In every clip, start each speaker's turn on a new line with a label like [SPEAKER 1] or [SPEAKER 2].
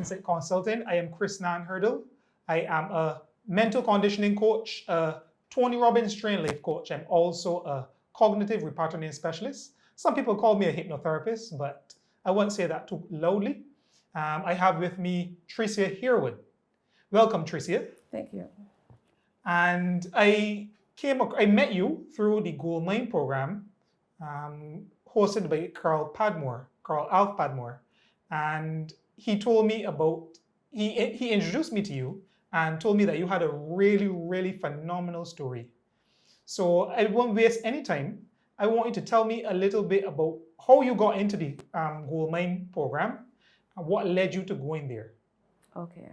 [SPEAKER 1] Insight Consulting. I am Chris Hurdle. I am a mental conditioning coach, a Tony Robbins trained life coach. I'm also a cognitive repatriating specialist. Some people call me a hypnotherapist, but I won't say that too loudly. I have with me Tricia Herwood. Welcome, Tricia.
[SPEAKER 2] Thank you.
[SPEAKER 1] And I met you through the Gold Mine program, hosted by Carl Alff Padmore. And he told me he introduced me to you and told me that you had a really, really phenomenal story. So I won't waste any time. I want you to tell me a little bit about how you got into the Gold Mine program and what led you to going there.
[SPEAKER 2] Okay.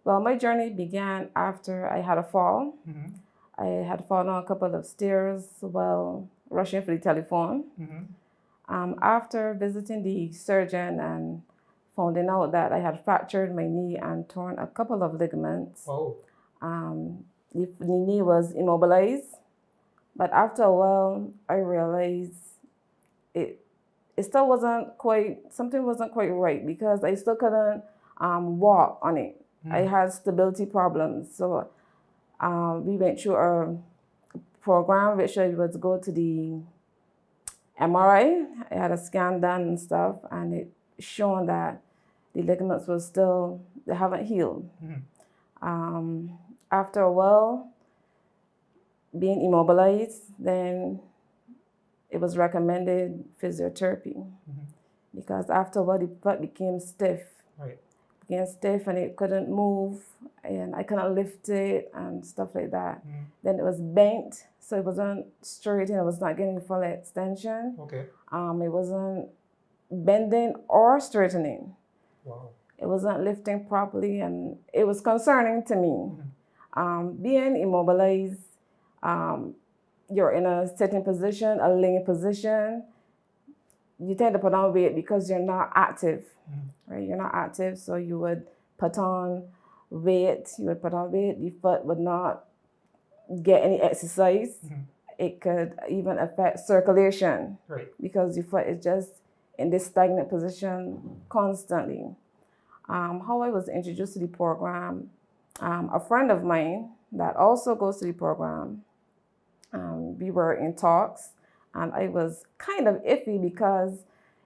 [SPEAKER 2] Well, my journey began after I had a fall.
[SPEAKER 1] Mm-hmm.
[SPEAKER 2] I had fallen on a couple of stairs while rushing for the telephone.
[SPEAKER 1] Mm-hmm.
[SPEAKER 2] After visiting the surgeon and finding out that I had fractured my knee and torn a couple of ligaments,
[SPEAKER 1] Oh.
[SPEAKER 2] the knee was immobilized. But after a while, I realized it still something wasn't quite right because I still couldn't walk on it. I had stability problems. So we went through a program which I was go to the MRI. I had a scan done and stuff, and it shown that the ligaments they haven't healed. After a while, being immobilized, then it was recommended physiotherapy because after a while the foot became stiff.
[SPEAKER 1] Right.
[SPEAKER 2] Became stiff and it couldn't move and I couldn't lift it and stuff like that. Then it was bent, so it wasn't straight and it was not getting full extension.
[SPEAKER 1] Okay.
[SPEAKER 2] It wasn't bending or straightening.
[SPEAKER 1] Wow.
[SPEAKER 2] It wasn't lifting properly and it was concerning to me. Being immobilized, you're in a sitting position, a laying position. You tend to put on weight because you're not active, right? You're not active, so you would put on weight. The foot would not get any exercise. It could even affect circulation,
[SPEAKER 1] right?
[SPEAKER 2] Because your foot is just in this stagnant position constantly. How I was introduced to the program, a friend of mine that also goes to the program, we were in talks, and I was kind of iffy because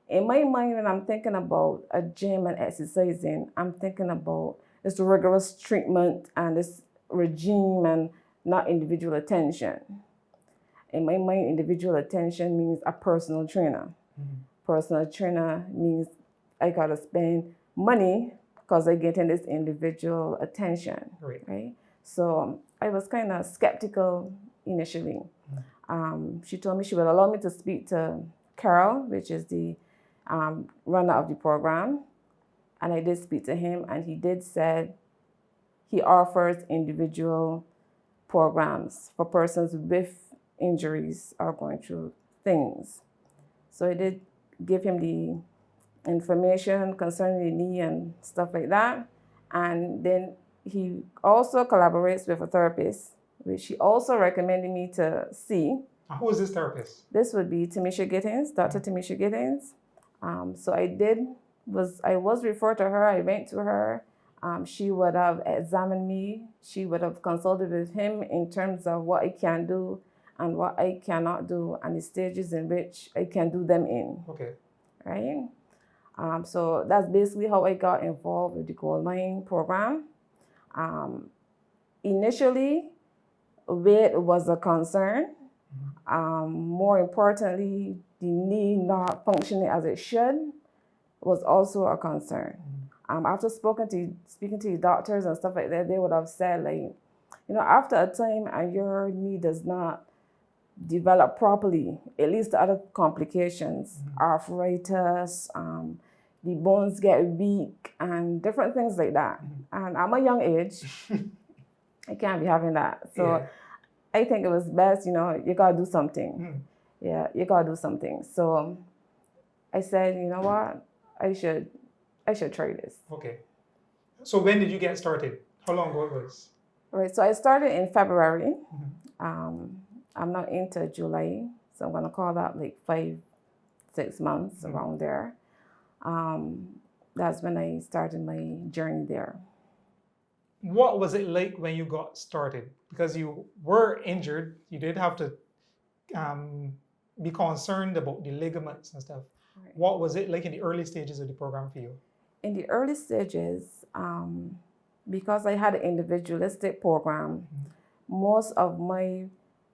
[SPEAKER 2] in my mind, when I'm thinking about a gym and exercising, I'm thinking about this rigorous treatment and this regime and not individual attention. In my mind, individual attention means a personal trainer. Personal trainer means I gotta spend money because I get in this individual attention, right? So I was kind of skeptical initially. She told me she would allow me to speak to Carl, which is the runner of the program. And I did speak to him, and he did said he offers individual programs for persons with injuries or going through things. So I did give him the information concerning the knee and stuff like that. And then he also collaborates with a therapist, which he also recommended me to see.
[SPEAKER 1] Who is this therapist?
[SPEAKER 2] This would be Tamisha Gittens, Dr. Tamisha Gittens. So I was referred to her, I went to her. She would have examined me. She would have consulted with him in terms of what I can do and what I cannot do and the stages in which I can do them in.
[SPEAKER 1] Okay.
[SPEAKER 2] Right? So that's basically how I got involved with the Gold Mine program. Initially, weight was a concern. More importantly, the knee not functioning as it should was also a concern. After speaking to the doctors and stuff like that, they would have said, like, after a time and your knee does not develop properly, it leads to other complications, arthritis, the bones get weak, and different things like that. And at my young age, I can't be having that. So I think it was best, you gotta do something. Yeah, you gotta do something. So I said, you know what, I should try this.
[SPEAKER 1] Okay. So when did you get started? How long ago it was?
[SPEAKER 2] Right, so I started in February. I'm not into July, so I'm gonna call that like 5-6 months around there. that's when I started my journey there.
[SPEAKER 1] What was it like when you got started? Because you were injured, you did have to be concerned about the ligaments and stuff.
[SPEAKER 2] Right.
[SPEAKER 1] What was it like in the early stages of the program for you?
[SPEAKER 2] In the early stages, because I had an individualistic program, most of my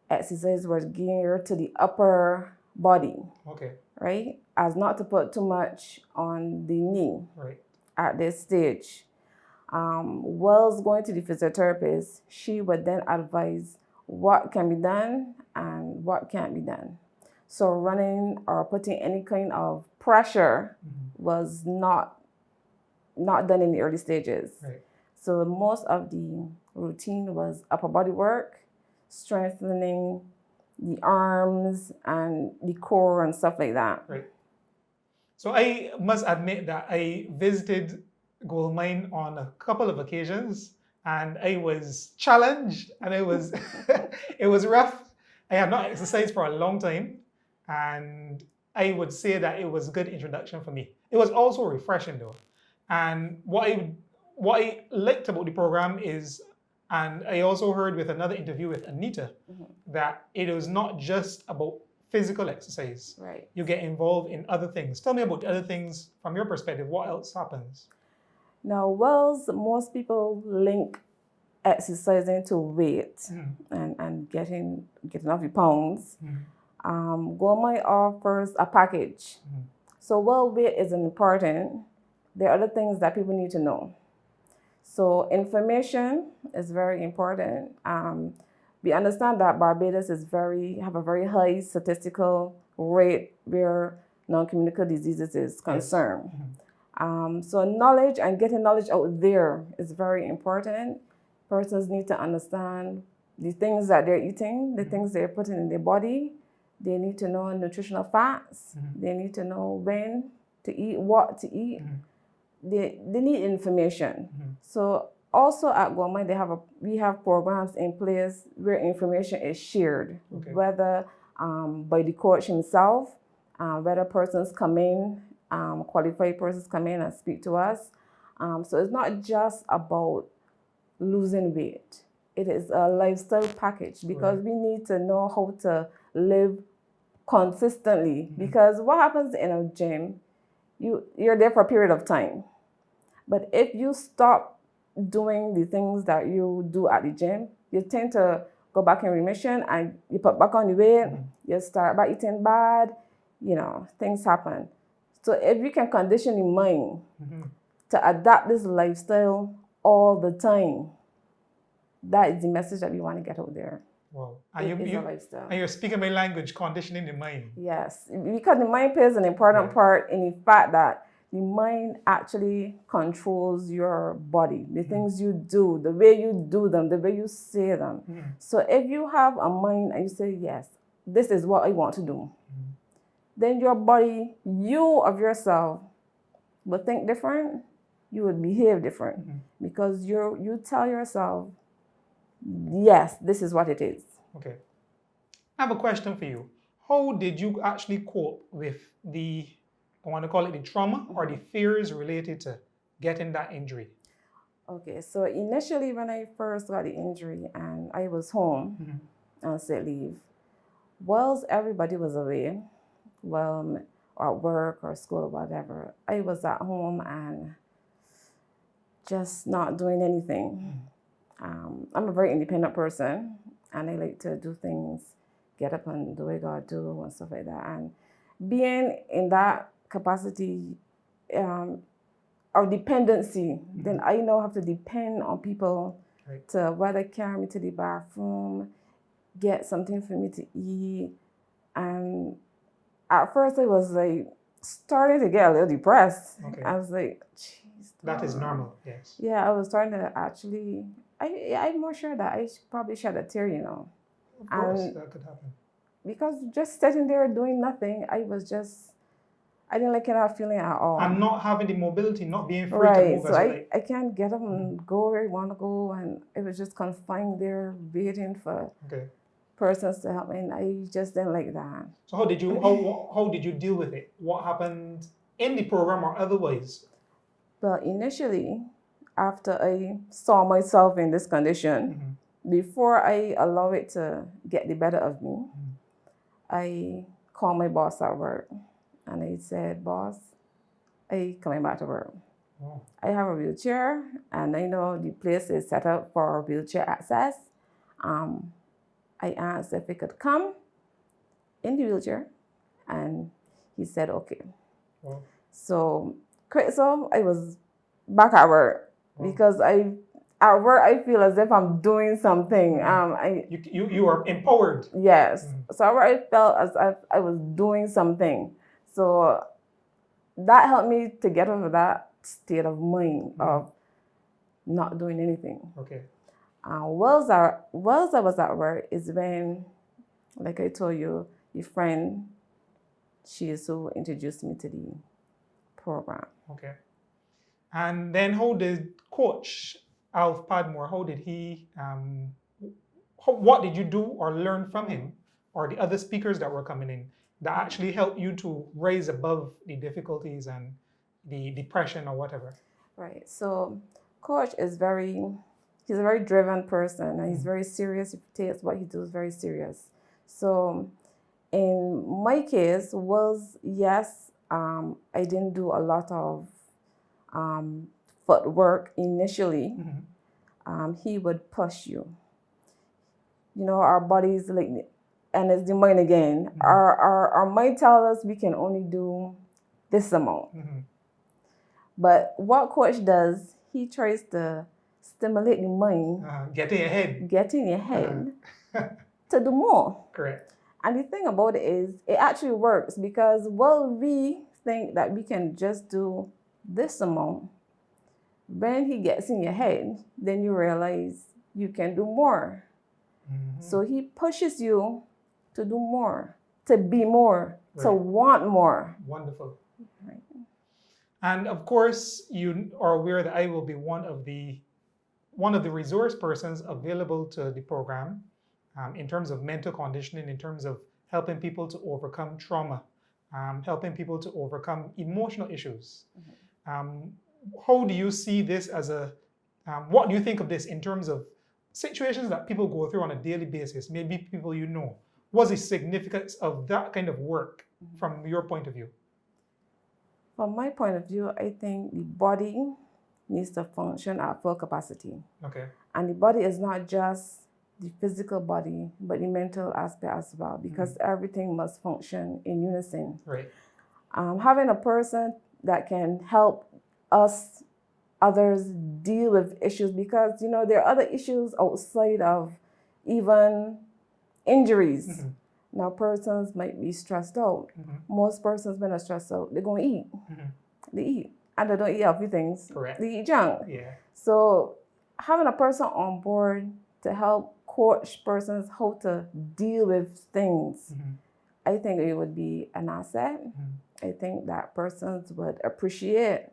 [SPEAKER 2] exercises were geared to the upper body,
[SPEAKER 1] Okay.
[SPEAKER 2] right? As not to put too much on the knee
[SPEAKER 1] Right.
[SPEAKER 2] at this stage. Whilst going to the physiotherapist, she would then advise what can be done and what can't be done. So running or putting any kind of pressure was not done in the early stages.
[SPEAKER 1] Right.
[SPEAKER 2] So most of the routine was upper body work, strengthening the arms and the core and stuff like that.
[SPEAKER 1] Right. So I must admit that I visited Gold Mine on a couple of occasions, and I was challenged, and it was it was rough. I had not exercised for a long time, and I would say that it was a good introduction for me. It was also refreshing though, and what I liked about the program is, and I also heard with another interview with Anita, that it was not just about physical exercise.
[SPEAKER 2] Right.
[SPEAKER 1] You get involved in other things. Tell me about the other things from your perspective. What else happens?
[SPEAKER 2] Now, whilst most people link exercising to weight and getting off your pounds, Gold Mine offers a package. So while weight is important, there are other things that people need to know. So information is very important. We understand that Barbados have a very high statistical rate where non-communicable diseases is concerned. So knowledge and getting knowledge out there is very important. Persons need to understand the things that they're eating, the things they're putting in their body. They need to know nutritional facts. They need to know when to eat, what to eat. They need information. So also at Gold Mine, we have programs in place where information is shared, whether by the coach himself, whether persons come in, qualified persons come in and speak to us. So it's not just about losing weight. It is a lifestyle package because we need to know how to live consistently. Because what happens in a gym, you're there for a period of time. But if you stop doing the things that you do at the gym, you tend to go back in remission and you put back on the weight, you start by eating bad, things happen. So if you can condition your mind to adapt this lifestyle all the time, that is the message that we want to get out there.
[SPEAKER 1] Wow.
[SPEAKER 2] It's a lifestyle.
[SPEAKER 1] And you're speaking my language, conditioning the mind.
[SPEAKER 2] Yes, because the mind plays an important part in the fact that the mind actually controls your body, the things you do, the way you do them, the way you say them. So if you have a mind and you say, yes, this is what I want to do, then your body, you of yourself, will think different, you would behave different. Because you tell yourself, yes, this is what it is.
[SPEAKER 1] Okay. I have a question for you. How did you actually cope with I want to call it the trauma or the fears related to getting that injury?
[SPEAKER 2] Okay, so initially when I first got the injury and I was home on sick leave, whilst everybody was away, or at work or school or whatever, I was at home and just not doing anything. I'm a very independent person and I like to do things, get up and do what I gotta do and stuff like that. And being in that capacity of dependency, then I now have to depend on people to whether carry me to the bathroom, get something for me to eat. And at first I was like starting to get a little depressed. I was like, jeez.
[SPEAKER 1] That is normal, yes.
[SPEAKER 2] Yeah, I was starting to actually, I'm more sure that I probably shed a tear,
[SPEAKER 1] Of course, that could happen.
[SPEAKER 2] Because just sitting there doing nothing, I didn't like that feeling at all.
[SPEAKER 1] And not having the mobility, not being free to move
[SPEAKER 2] so I can't get up and go where I want to go, and it was just confined there waiting for persons to help me, and I just didn't like that.
[SPEAKER 1] So how did you deal with it? What happened in the program or otherwise?
[SPEAKER 2] But initially, after I saw myself in this condition, before I allow it to get the better of me, I called my boss at work and I said, boss, I coming back to work.
[SPEAKER 1] Wow.
[SPEAKER 2] I have a wheelchair and I know the place is set up for wheelchair access. I asked if he could come in the wheelchair and he said, okay.
[SPEAKER 1] Wow.
[SPEAKER 2] So I was back at work because at work I feel as if I'm doing something.
[SPEAKER 1] You are empowered.
[SPEAKER 2] Yes. So at work I felt as if I was doing something. So that helped me to get over that state of mind of not doing anything.
[SPEAKER 1] Okay.
[SPEAKER 2] Whilst I was at work is when, like I told you, your friend, she is who introduced me to the program.
[SPEAKER 1] Okay. And then how did Coach Alff Padmore, how did he, what did you do or learn from him or the other speakers that were coming in that actually helped you to rise above the difficulties and the depression or whatever?
[SPEAKER 2] Right. So Coach is he's a very driven person and he's very serious. He takes what he does very serious. So in my case yes, I didn't do a lot of footwork initially. He would push you. You know, our bodies and it's the mind again. Our mind tells us we can only do this amount. But what Coach does, he tries to stimulate the mind.
[SPEAKER 1] Get in your head.
[SPEAKER 2] To do more.
[SPEAKER 1] Correct.
[SPEAKER 2] And the thing about it is, it actually works because we think that we can just do this amount. When he gets in your head, then you realize you can do more. So he pushes you to do more, to be more, to want more.
[SPEAKER 1] Wonderful.
[SPEAKER 2] Right.
[SPEAKER 1] And of course, you are aware that I will be one of the resource persons available to the program in terms of mental conditioning, in terms of helping people to overcome trauma, helping people to overcome emotional issues. How do you see this as what do you think of this in terms of situations that people go through on a daily basis, maybe people you know? What's the significance of that kind of work from your point of view?
[SPEAKER 2] From my point of view, I think the body needs to function at full capacity.
[SPEAKER 1] Okay.
[SPEAKER 2] And the body is not just the physical body, but the mental aspect as well, because everything must function in unison.
[SPEAKER 1] Right.
[SPEAKER 2] Having a person that can help others deal with issues, because you know there are other issues outside of even injuries. Now persons might be stressed out. Most persons when they're stressed out, they're going to eat. They eat. And they don't eat healthy things.
[SPEAKER 1] Correct.
[SPEAKER 2] They eat junk.
[SPEAKER 1] Yeah.
[SPEAKER 2] So having a person on board to help coach persons how to deal with things, I think it would be an asset. I think that persons would appreciate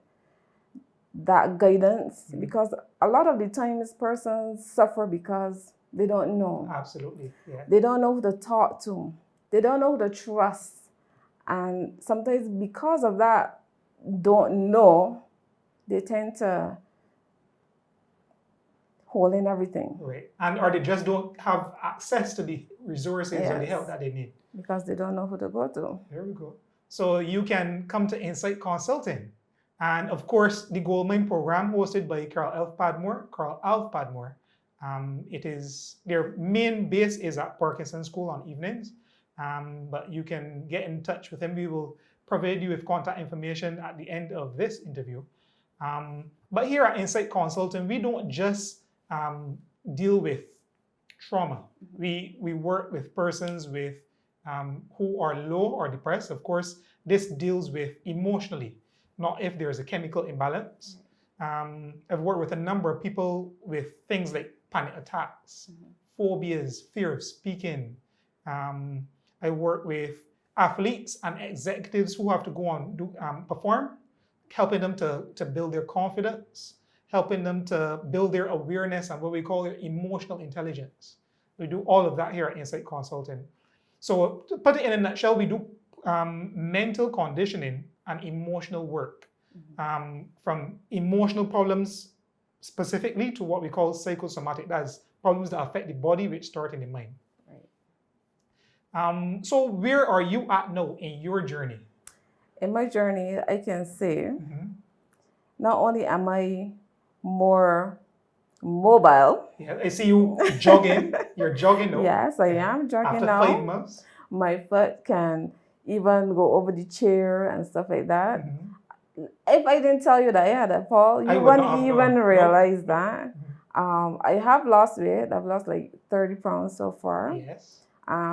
[SPEAKER 2] that guidance because a lot of the times persons suffer because they don't know.
[SPEAKER 1] Absolutely. Yeah.
[SPEAKER 2] They don't know who to talk to. They don't know who to trust. And sometimes because of that, don't know, they tend to hold in everything.
[SPEAKER 1] Right. Or they just don't have access to the resources or the help that they need.
[SPEAKER 2] Because they don't know who to go to.
[SPEAKER 1] There we go. So you can come to Insight Consulting. And of course, the Goldmine program hosted by Carl Alff Padmore. Their main base is at Parkinson School on evenings. But you can get in touch with him. We will provide you with contact information at the end of this interview. But here at Insight Consulting, we don't just deal with trauma. We work with persons who are low or depressed. Of course, this deals with emotionally, not if there's a chemical imbalance. I've worked with a number of people with things like panic attacks, phobias, fear of speaking. I work with athletes and executives who have to go on perform, helping them to build their confidence, helping them to build their awareness and what we call their emotional intelligence. We do all of that here at Insight Consulting. So to put it in a nutshell, we do mental conditioning and emotional work. from emotional problems specifically to what we call psychosomatic. That's problems that affect the body which start in the mind.
[SPEAKER 2] Right.
[SPEAKER 1] So where are you at now in your journey?
[SPEAKER 2] In my journey, I can say, not only am I more mobile.
[SPEAKER 1] Yeah, I see you jogging. You're jogging now.
[SPEAKER 2] Yes, I am jogging
[SPEAKER 1] After
[SPEAKER 2] now.
[SPEAKER 1] 5 months.
[SPEAKER 2] My foot can even go over the chair and stuff like that. If I didn't tell you that I had a fall, you wouldn't even realize that. I have lost weight. I've lost like 30 pounds so far.
[SPEAKER 1] Yes.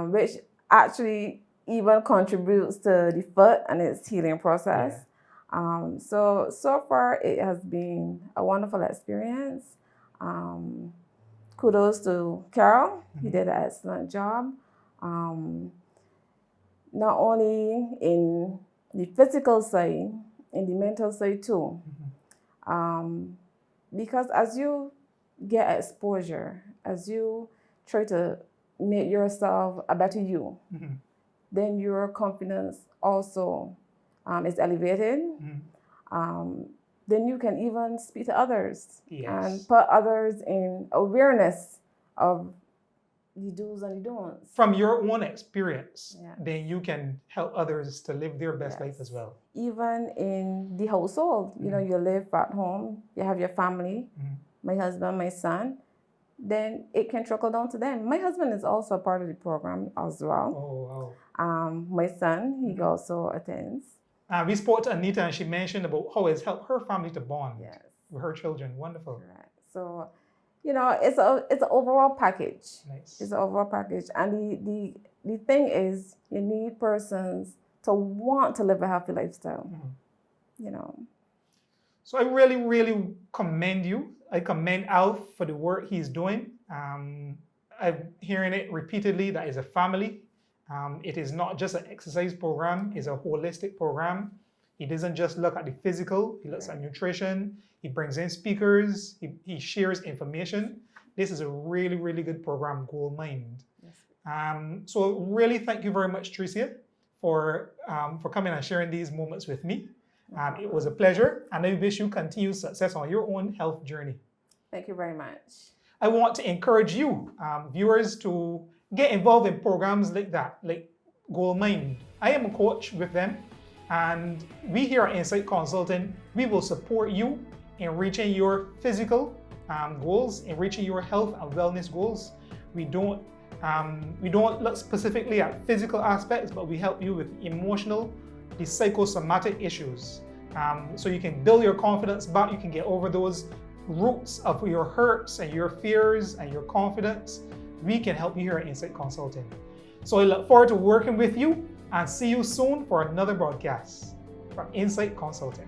[SPEAKER 2] Which actually even contributes to the foot and its healing process. Yeah. So far it has been a wonderful experience. Kudos to Carl. He did an excellent job. Not only in the physical side, in the mental side too. Because as you get exposure, as you try to make yourself a better you, then your confidence also is elevated. Then you can even speak to others and put others in awareness of the do's and the don'ts.
[SPEAKER 1] From your own experience, then you can help others to live their best life as well.
[SPEAKER 2] Even in the household, you know, you live at home, you have your family, my husband, my son, then it can trickle down to them. My husband is also a part of the program as well.
[SPEAKER 1] Oh, wow.
[SPEAKER 2] My son, he also attends.
[SPEAKER 1] We spoke to Anita and she mentioned about how it's helped her family to bond with her children. Wonderful.
[SPEAKER 2] Right. So, you know, it's an overall package.
[SPEAKER 1] Nice.
[SPEAKER 2] It's an overall package. And the thing is, you need persons to want to live a healthy lifestyle. You know.
[SPEAKER 1] So I really, really commend you. I commend Alff for the work he's doing. I'm hearing it repeatedly that it's a family. It is not just an exercise program, it's a holistic program. He doesn't just look at the physical, he looks at nutrition, he brings in speakers, he shares information. This is a really, really good program, Goal Mind. Yes. So really thank you very much, Tricia, for coming and sharing these moments with me. It was a pleasure, and I wish you continued success on your own health journey.
[SPEAKER 2] Thank you very much.
[SPEAKER 1] I want to encourage you, viewers, to get involved in programs like that, like Goal Mind. I am a coach with them, and we here at Insight Consulting, we will support you in reaching your physical goals, in reaching your health and wellness goals. We don't look specifically at physical aspects, but we help you with emotional, the psychosomatic issues. So you can build your confidence back, you can get over those roots of your hurts and your fears and your confidence. We can help you here at Insight Consulting. So I look forward to working with you and see you soon for another broadcast from Insight Consulting.